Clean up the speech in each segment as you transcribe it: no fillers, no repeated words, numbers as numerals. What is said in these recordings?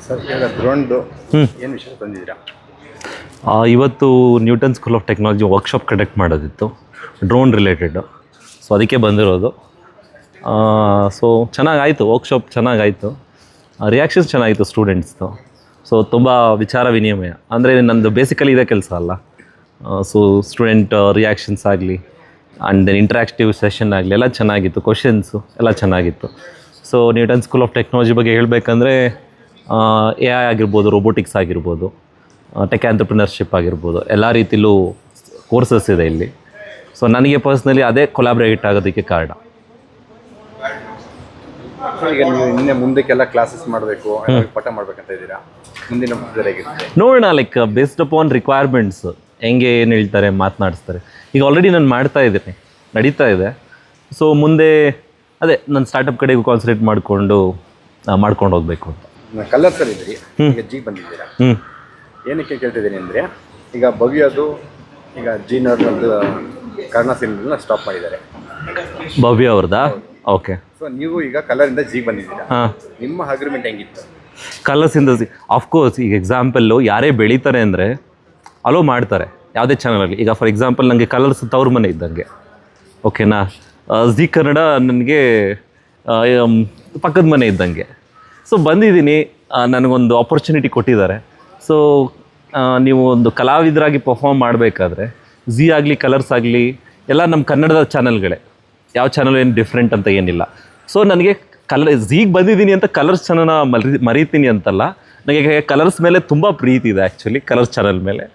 Sir ಇವಾಗ ಡ್ರೋನ್ದು ಏನು ವಿಷಯ ತಂದಿದ್ದೀರಾ? ಇವತ್ತು Newton school of technology workshop conduct ಮಾಡೋದಿತ್ತು ಡ್ರೋನ್ ರಿಲೇಟೆಡ್. ಸೊ ಅದಕ್ಕೆ ಬಂದಿರೋದು. ಸೊ ಚೆನ್ನಾಗಾಯಿತು, ವರ್ಕ್ಶಾಪ್ ಚೆನ್ನಾಗಾಯಿತು, ರಿಯಾಕ್ಷನ್ಸ್ ಚೆನ್ನಾಗಿತ್ತು ಸ್ಟೂಡೆಂಟ್ಸ್ದು. ಸೊ ತುಂಬ ವಿಚಾರ ವಿನಿಮಯ, ಅಂದರೆ ನಂದು ಬೇಸಿಕಲಿ ಇದೇ ಕೆಲಸ ಅಲ್ಲ. ಸೊ ಸ್ಟೂಡೆಂಟ್ ರಿಯಾಕ್ಷನ್ಸ್ ಆಗಲಿ ಆ್ಯಂಡ್ ದೆನ್ ಇಂಟ್ರಾಕ್ಟಿವ್ ಸೆಷನ್ ಆಗಲಿ ಎಲ್ಲ ಚೆನ್ನಾಗಿತ್ತು, ಕ್ವಶನ್ಸು ಎಲ್ಲ ಚೆನ್ನಾಗಿತ್ತು. So Newton school of technology ಬಗ್ಗೆ ಹೇಳಬೇಕಂದ್ರೆ ಎ ಐ ಆಗಿರ್ಬೋದು, ರೋಬೋಟಿಕ್ಸ್ ಆಗಿರ್ಬೋದು, ಟೆಕ್ ಆಂಟ್ರಪ್ರಿನರ್ಶಿಪ್ ಆಗಿರ್ಬೋದು, ಎಲ್ಲ ರೀತಿಲೂ ಕೋರ್ಸಸ್ ಇದೆ ಇಲ್ಲಿ. ಸೊ ನನಗೆ ಪರ್ಸ್ನಲಿ ಅದೇ ಕೊಲಾಬ್ರೇಟ್ ಆಗೋದಕ್ಕೆ ಕಾರಣ. ಈಗ ನೀವು ಇನ್ನೇ ಮುಂದಕ್ಕೆಲ್ಲ ಕ್ಲಾಸಸ್ ಮಾಡಬೇಕು, ಪಾಠ ಮಾಡಬೇಕಂತ ಇದ್ದೀರಾ, ಮುಂದಿನ ನೋಡೋಣ. ಲೈಕ್ ಬೇಸ್ಡ್ ಅಪಾನ್ ರಿಕ್ವೈರ್ಮೆಂಟ್ಸ್ ಹೆಂಗೆ ಏನು ಹೇಳ್ತಾರೆ ಮಾತನಾಡಿಸ್ತಾರೆ. ಈಗ ಆಲ್ರೆಡಿ ನಾನು ಮಾಡ್ತಾ ಇದ್ದೀನಿ, ನಡೀತಾ ಇದೆ. ಸೊ ಮುಂದೆ ಅದೇ ನನ್ನ ಸ್ಟಾರ್ಟಪ್ ಕಡೆಗೂ ಕಾನ್ಸಂಟ್ರೇಟ್ ಮಾಡ್ಕೊಂಡು ಹೋಗಬೇಕು ಅಂತ. ಕಲರ್ಸಲ್ಲಿ ಇದ್ರಿ, ಈಗ ಜಿ ಬಂದಿದ್ದೀರಾ. ಏನಕ್ಕೆ ಕೇಳ್ತಿದ್ದೀನಿ ಅಂದರೆ, ಈಗ ಭವ್ಯದು ಈಗ ಜೀನರ್ನದ್ದು ಕರ್ಣ ಸಿನಿಮಾ ಸ್ಟಾಪ್ ಮಾಡಿದ್ದಾರೆ. ಭವ್ಯ ಅವ್ರದ್ದಾ? ಓಕೆ. ಸೊ ನೀವು ಈಗ ಕಲರಿಂದ ಜಿ ಬಂದಿದ್ದೀರಾ. ನಿಮ್ಮ ಅಗ್ರಿಮೆಂಟ್ ಹೆಂಗಿತ್ತು? ಕಲರ್ಸಿಂದ ಆಫ್ಕೋರ್ಸ್ ಈಗ ಎಕ್ಸಾಂಪಲ್ಲು ಯಾರೇ ಬೆಳೀತಾರೆ ಅಂದರೆ ಅಲೋ ಮಾಡ್ತಾರೆ ಯಾವುದೇ ಚಾನಲಲ್ಲಿ. ಈಗ ಫಾರ್ ಎಕ್ಸಾಂಪಲ್ ನನಗೆ ಕಲರ್ಸ್ ತವ್ರ ಮನೆ ಇದ್ದಂಗೆ, ಓಕೆನಾ. ಜಿ ಕನ್ನಡ ನನಗೆ ಪಕ್ಕದ ಮನೆ ಇದ್ದಂಗೆ. ಸೊ ಬಂದಿದ್ದೀನಿ, ನನಗೊಂದು ಆಪರ್ಚುನಿಟಿ ಕೊಟ್ಟಿದ್ದಾರೆ. ಸೊ ನೀವು ಒಂದು ಕಲಾವಿದರಾಗಿ ಪರ್ಫಾರ್ಮ್ ಮಾಡಬೇಕಾದ್ರೆ ಜಿ ಆಗಲಿ ಕಲರ್ಸ್ ಆಗಲಿ ಎಲ್ಲ ನಮ್ಮ ಕನ್ನಡದ ಚಾನಲ್ಗಳೇ, ಯಾವ ಚಾನಲ್ ಏನು ಡಿಫ್ರೆಂಟ್ ಅಂತ ಏನಿಲ್ಲ. ಸೊ ನನಗೆ ಝೀಗೆ ಬಂದಿದ್ದೀನಿ ಅಂತ ಕಲರ್ಸ್ ಚಾನಲ್ನ ಮರೀತೀನಿ ಅಂತಲ್ಲ, ನನಗೆ ಕಲರ್ಸ್ ಮೇಲೆ ತುಂಬ ಪ್ರೀತಿ ಇದೆ ಆ್ಯಕ್ಚುಲಿ, ಕಲರ್ಸ್ ಚಾನಲ್ ಮೇಲೆ.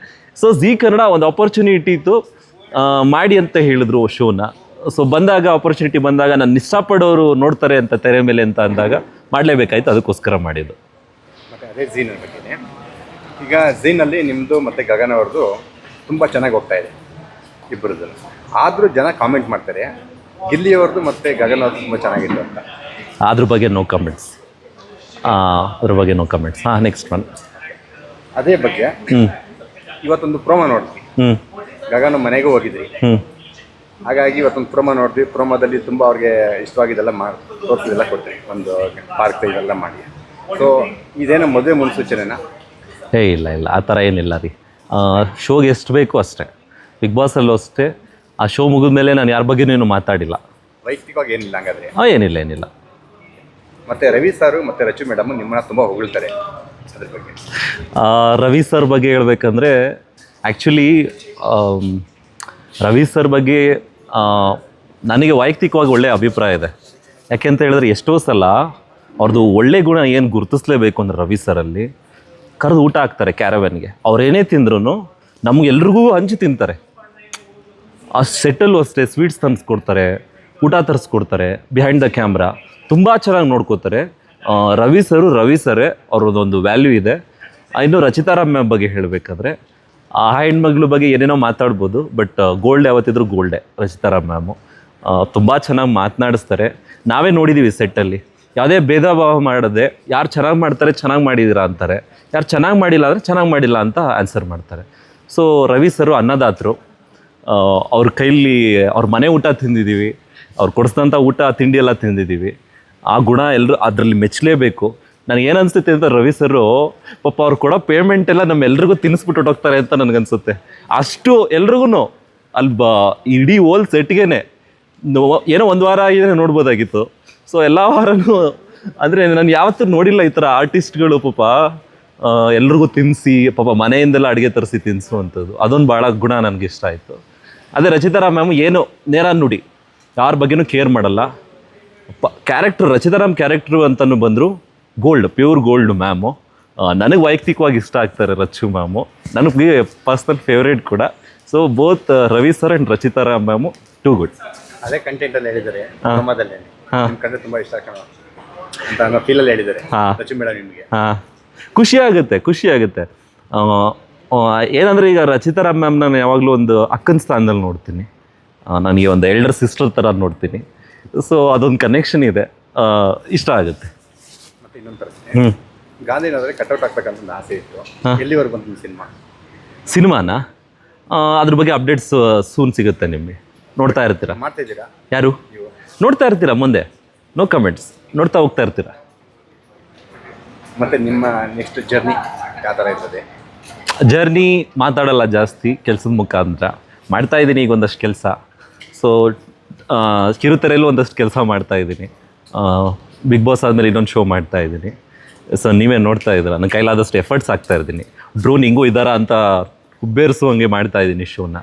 ಸೊ ಜಿ ಕನ್ನಡ ಒಂದು ಆಪರ್ಚುನಿಟಿ ಇತ್ತು, ಮಾಡಿ ಅಂತ ಹೇಳಿದ್ರು ಶೋನ. ಸೊ ಬಂದಾಗ ಆಪರ್ಚುನಿಟಿ ಬಂದಾಗ ನಾನು ಇಷ್ಟಪಡೋರು ನೋಡ್ತಾರೆ ಅಂತ ತೆರೆ ಮೇಲೆ ಅಂತ ಅಂದಾಗ ಮಾಡಲೇಬೇಕಾಯ್ತು, ಅದಕ್ಕೋಸ್ಕರ ಮಾಡಿದ್ದು. ಮತ್ತು ಅದೇ ಝೀನ ಬಗ್ಗೆ, ಈಗ ಝೀನಲ್ಲಿ ನಿಮ್ಮದು ಮತ್ತು ಗಗನ್ ಅವ್ರದ್ದು ತುಂಬ ಚೆನ್ನಾಗಿ ಹೋಗ್ತಾ ಇದೆ ಇಬ್ಬರದ್ದು. ಆದರೂ ಜನ ಕಾಮೆಂಟ್ ಮಾಡ್ತಾರೆ ಗಿಲ್ಲಿಯವ್ರದ್ದು ಮತ್ತು ಗಗನ್ ಅವ್ರದ್ದು ತುಂಬ ಚೆನ್ನಾಗಿತ್ತು ಅಂತ. ಅದ್ರ ಬಗ್ಗೆ ನೋ ಕಮೆಂಟ್ಸ್. ನೆಕ್ಸ್ಟ್ ಒನ್ ಅದೇ ಬಗ್ಗೆ ಇವತ್ತೊಂದು ಪ್ರೋಮೋ ನೋಡಿದ್ವಿ, ಗಗನ್ ಮನೆಗೂ ಹೋಗಿದ್ರಿ. ಹಾಗಾಗಿ ಇವತ್ತೊಂದು ಪ್ರೋಮೋ ನೋಡಿದ್ವಿ. ಪ್ರೋಮೋದಲ್ಲಿ ತುಂಬ ಅವ್ರಿಗೆ ಇಷ್ಟವಾಗಿದ್ದೆಲ್ಲ ತೋರಿಸಿದೆಲ್ಲ ಕೊಡ್ತೀವಿ, ಒಂದು ಪಾರ್ಕ್ ಇದೆಲ್ಲ ಮಾಡಿ. ಸೊ ಇದೇನೋ ಮದುವೆ ಮುನ್ಸೂಚನೆನಾ? ಇಲ್ಲ ಆ ಥರ ಏನಿಲ್ಲ ರೀ. ಶೋಗೆ ಎಷ್ಟು ಬೇಕು ಅಷ್ಟೇ, ಬಿಗ್ ಬಾಸಲ್ಲೂ ಅಷ್ಟೇ. ಆ ಶೋ ಮುಗಿದ ಮೇಲೆ ನಾನು ಯಾರ ಬಗ್ಗೆನೂ ಮಾತಾಡಿಲ್ಲ. ವೈಯಕ್ತಿಕವಾಗಿ ಏನಿಲ್ಲ ಹಂಗಾದ್ರೆ? ಏನಿಲ್ಲ. ಮತ್ತು ರವಿ ಸರ್ ಮತ್ತು ರಚು ಮೇಡಮ್ ನಿಮ್ಮನ್ನ ತುಂಬ ಹೊಗಳ್ತಾರೆ, ಅದ್ರ ಬಗ್ಗೆ? ರವಿ ಸರ್ ಬಗ್ಗೆ ಹೇಳ್ಬೇಕಂದ್ರೆ ಆ್ಯಕ್ಚುಲಿ ರವಿ ಸರ್ ಬಗ್ಗೆ ನನಗೆ ವೈಯಕ್ತಿಕವಾಗಿ ಒಳ್ಳೆಯ ಅಭಿಪ್ರಾಯ ಇದೆ. ಯಾಕೆಂತ ಹೇಳಿದ್ರೆ ಎಷ್ಟೋ ಸಲ ಅವ್ರದ್ದು ಒಳ್ಳೆ ಗುಣ ಏನು ಗುರುತಿಸ್ಲೇಬೇಕು ಅಂದರೆ ರವಿ ಸರಲ್ಲಿ ಕರೆದು ಊಟ ಹಾಕ್ತಾರೆ ಕ್ಯಾರವ್ಯಾನ್ಗೆ. ಅವ್ರೇನೇ ತಿಂದ್ರೂ ನಮಗೆಲ್ರಿಗೂ ಹಂಚಿ ತಿಂತಾರೆ. ಆ ಸೆಟ್ಟಲ್ಲೂ ಅಷ್ಟೇ ಸ್ವೀಟ್ಸ್ ತರಿಸ್ಕೊಡ್ತಾರೆ, ಊಟ ತರಿಸ್ಕೊಡ್ತಾರೆ, ಬಿಹೈಂಡ್ ದ ಕ್ಯಾಮ್ರಾ ತುಂಬ ಚೆನ್ನಾಗಿ ನೋಡ್ಕೋತಾರೆ. ರವಿ ಸರೇ ಅವ್ರದ್ದೊಂದು ವ್ಯಾಲ್ಯೂ ಇದೆ. ಇನ್ನು ರಚಿತಾರಾಮ್ ಮ್ಯಾಮ್ ಬಗ್ಗೆ ಹೇಳಬೇಕಾದ್ರೆ ಆ ಹೆಣ್ಮಗಳ ಬಗ್ಗೆ ಏನೇನೋ ಮಾತಾಡ್ಬೋದು, ಬಟ್ ಗೋಲ್ಡ್ ಯಾವತ್ತಿದ್ರು ಗೋಲ್ಡೆ ರಚಿತಾರಾಮ್ ಮ್ಯಾಮು. ತುಂಬ ಚೆನ್ನಾಗಿ ಮಾತನಾಡಿಸ್ತಾರೆ. ನಾವೇ ನೋಡಿದ್ದೀವಿ ಸೆಟ್ಟಲ್ಲಿ, ಯಾವುದೇ ಭೇದ ಭಾವ ಮಾಡದೆ ಯಾರು ಚೆನ್ನಾಗಿ ಮಾಡ್ತಾರೆ ಚೆನ್ನಾಗಿ ಮಾಡಿದ್ದೀರಾ ಅಂತಾರೆ, ಯಾರು ಚೆನ್ನಾಗಿ ಮಾಡಿಲ್ಲ ಅಂದರೆ ಚೆನ್ನಾಗಿ ಮಾಡಿಲ್ಲ ಅಂತ ಆನ್ಸರ್ ಮಾಡ್ತಾರೆ. ಸೊ ರವಿ ಸರು ಅನ್ನದಾತರು. ಅವ್ರ ಕೈಲಿ ಅವ್ರ ಮನೆ ಊಟ ತಿಂದಿದ್ದೀವಿ, ಅವ್ರು ಕೊಡಿಸಿದಂಥ ಊಟ ತಿಂಡಿ ಎಲ್ಲ ತಿಂದಿದ್ದೀವಿ. ಆ ಗುಣ ಎಲ್ಲರೂ ಅದರಲ್ಲಿ ಮೆಚ್ಚಲೇಬೇಕು. ನನಗೇನು ಅನಿಸುತ್ತೆ ಅಂತ, ರವಿ ಸರು ಪಾಪ ಅವ್ರು ಕೊಡೋ ಪೇಮೆಂಟ್ ಎಲ್ಲ ನಮ್ಮೆಲ್ರಿಗೂ ತಿನ್ನಿಸ್ಬಿಟ್ಟು ಹೊಟ್ಟೋಗ್ತಾರೆ ಅಂತ ನನಗನ್ಸುತ್ತೆ. ಅಷ್ಟು ಎಲ್ರಿಗೂ ಅಲ್ಲಿ ಇಡೀ ಹೋಲ್ ಸೆಟ್ಗೇನೆ ಏನೋ ಒಂದು ವಾರ ಆಗಿದ್ರೆ ನೋಡ್ಬೋದಾಗಿತ್ತು. ಸೊ ಎಲ್ಲ ವಾರನೂ ಅಂದರೆ ನಾನು ಯಾವತ್ತೂ ನೋಡಿಲ್ಲ ಈ ಥರ ಆರ್ಟಿಸ್ಟ್ಗಳು ಪಾಪ ಎಲ್ರಿಗೂ ತಿನ್ನಿಸಿ, ಪಾಪ ಮನೆಯಿಂದೆಲ್ಲ ಅಡುಗೆ ತರಿಸಿ ತಿನ್ನಿಸುವಂಥದ್ದು. ಅದೊಂದು ಭಾಳ ಗುಣ ನನಗೆ ಇಷ್ಟ ಆಯಿತು. ಅದೇ ರಚಿತಾರಾಮ್ ಮ್ಯಾಮ್ ಏನು ನೇರ ನುಡಿ, ಯಾರ ಬಗ್ಗೆನೂ ಕೇರ್ ಮಾಡಲ್ಲ. ಕ್ಯಾರೆಕ್ಟ್ರು ರಚಿತಾರಾಮ್ ಕ್ಯಾರೆಕ್ಟ್ರು ಅಂತಲೂ ಬಂದರು ಗೋಲ್ಡ್, ಪ್ಯೂರ್ ಗೋಲ್ಡ್ ಮ್ಯಾಮು. ನನಗೆ ವೈಯಕ್ತಿಕವಾಗಿ ಇಷ್ಟ ಆಗ್ತಾರೆ ರಚು ಮ್ಯಾಮು, ನನಗೆ ಪರ್ಸ್ನಲ್ ಫೇವ್ರೇಟ್ ಕೂಡ. So both Ravi sir and Rachita Ram ma'am too good. ಅದೇ ಕಂಟೆಂಟಲ್ಲಿ ಹೇಳಿದ್ದಾರೆ, ನಿಮ್ಮ ಕಂಡು ತುಂಬ ಇಷ್ಟ ಅಂತ ಅನ್ನೋ ಫೀಲಲ್ಲಿ ಹೇಳಿದ್ದಾರೆ ರಚು ಮೇಡಮ್ ನಿಮಗೆ. ಖುಷಿ ಆಗುತ್ತೆ. ಏನಂದರೆ ಈಗ ರಚಿತಾರಾಮ್ ಮ್ಯಾಮ್ ನಾನು ಯಾವಾಗಲೂ ಒಂದು ಅಕ್ಕನ ಸ್ಥಾನದಲ್ಲಿ ನೋಡ್ತೀನಿ, ನನಗೆ ಒಂದು ಎಲ್ಡರ್ ಸಿಸ್ಟರ್ ಥರ ನೋಡ್ತೀನಿ. ಸೊ ಅದೊಂದು ಕನೆಕ್ಷನ್ ಇದೆ, ಇಷ್ಟ ಆಗುತ್ತೆ. ಮತ್ತು ಇನ್ನೊಂದು ಪ್ರಶ್ನೆ, ಗಾಂಧಿನಗರದಲ್ಲಿ ಕಟ್ಔಟ್ ಹಾಕ್ಬೇಕಂತ ಒಂದು ಆಸೆ ಇತ್ತು, ಎಲ್ಲಿವರೆಗೂ ಬಂತು ಸಿನಿಮಾನ? ಅದ್ರ ಬಗ್ಗೆ ಅಪ್ಡೇಟ್ಸ್ ಸೂನ್ ಸಿಗುತ್ತೆ ನಿಮಗೆ, ನೋಡ್ತಾ ಇರ್ತೀರಾ? ಮಾಡ್ತಾ ಇದ್ದೀರಾ? ಯಾರು ನೋಡ್ತಾ ಇರ್ತೀರಾ? ಮುಂದೆ ನೋ ಕಮೆಂಟ್ಸ್, ನೋಡ್ತಾ ಹೋಗ್ತಾ ಇರ್ತೀರಾ? ಮತ್ತು ನಿಮ್ಮ ನೆಕ್ಸ್ಟ್ ಜರ್ನಿ ಯಾವ ಥರ ಇರ್ತದೆ? ಜರ್ನಿ ಮಾತಾಡಲ್ಲ ಜಾಸ್ತಿ, ಕೆಲಸದ ಮುಖಾಂತರ ಮಾಡ್ತಾ ಇದ್ದೀನಿ ಈಗ ಒಂದಷ್ಟು ಕೆಲಸ. ಸೊ ಕಿರುತೆರೆಯಲ್ಲೂ ಒಂದಷ್ಟು ಕೆಲಸ ಮಾಡ್ತಾ ಇದ್ದೀನಿ. ಬಿಗ್ ಬಾಸ್ ಆದಮೇಲೆ ಇನ್ನೊಂದು ಶೋ ಮಾಡ್ತಾ ಇದ್ದೀನಿ. ಸೊ ನೀವೇ ನೋಡ್ತಾ ಇದ್ದೀರ, ನನ್ನ ಕೈಲಾದಷ್ಟು ಎಫರ್ಟ್ಸ್ ಹಾಕ್ತಾ ಇದ್ದೀನಿ. ಡ್ರೋನ್ ಹಿಂಗೂ ಇದ್ದಾರಾ ಅಂತ ಹುಬ್ಬೇರಿಸುವಂಗೆ ಮಾಡ್ತಾ ಇದ್ದೀನಿ ಶೋನ.